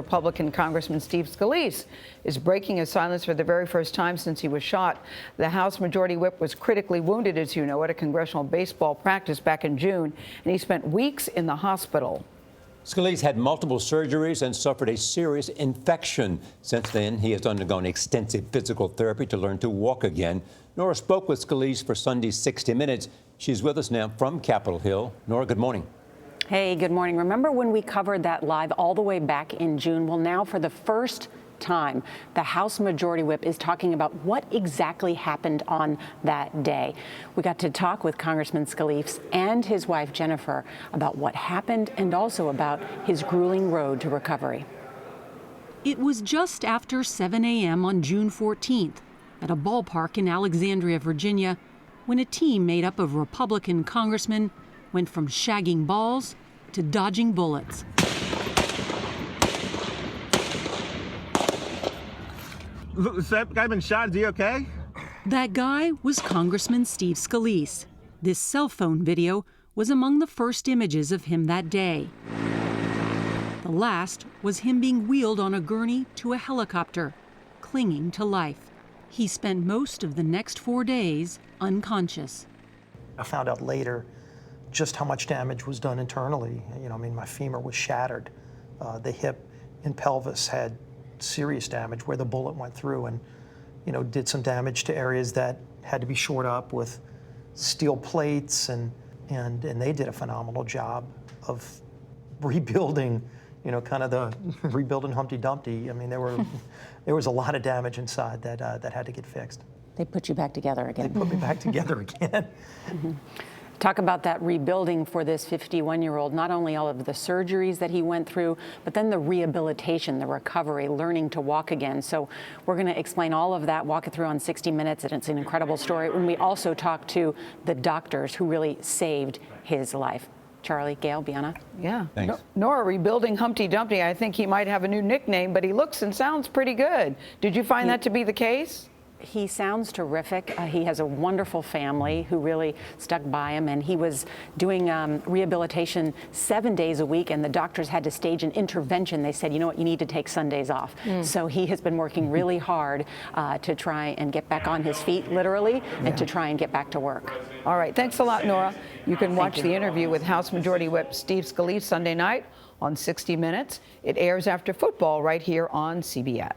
Republican Congressman Steve Scalise is breaking his silence for the very first time since he was shot. The House Majority Whip was critically wounded, as you know, at a congressional baseball practice back in June, and he spent weeks in the hospital. Scalise had multiple surgeries and suffered a serious infection. Since then, he has undergone extensive physical therapy to learn to walk again. Norah spoke with Scalise for Sunday's 60 Minutes. She's with us now from Capitol Hill. Norah, good morning. Hey, good morning. Remember when we covered that live all the way back in June? Well, now for the first time, the House Majority Whip is talking about what exactly happened on that day. We got to talk with Congressman Scalise and his wife, Jennifer, about what happened and also about his grueling road to recovery. It was just after 7 a.m. on June 14th at a ballpark in Alexandria, Virginia, when a team made up of Republican congressmen went from shagging balls to dodging bullets. That guy been shot, is he okay? That guy was Congressman Steve Scalise. This cell phone video was among the first images of him that day. The last was him being wheeled on a gurney to a helicopter, clinging to life. He spent most of the next 4 days unconscious. I found out later just how much damage was done internally. My femur was shattered. The hip and pelvis had serious damage where the bullet went through and, did some damage to areas that had to be shored up with steel plates, and they did a phenomenal job of rebuilding, kind of the rebuilding Humpty Dumpty. There was a lot of damage inside that had to get fixed. They put you back together again. They put me back together again. Mm-hmm. Talk about that rebuilding for this 51-year-old, not only all of the surgeries that he went through, but then the rehabilitation, the recovery, learning to walk again. So we're going to explain all of that, walk it through on 60 Minutes, and it's an incredible story. When we also talk to the doctors who really saved his life. Charlie, Gayle, Bianna. Yeah. Thanks. Nora, rebuilding Humpty Dumpty. I think he might have a new nickname, but he looks and sounds pretty good. Did you find that to be the case? He sounds terrific. He has a wonderful family who really stuck by him, and he was doing rehabilitation 7 days a week, and the doctors had to stage an intervention. They said, you know what, you need to take Sundays off. So he has been working really hard to try and get back on his feet, literally, and to try and get back to work. All right. Thanks a lot, Nora. You can watch the interview with House Majority Whip Steve Scalise Sunday night on 60 Minutes. It airs after football right here on CBS.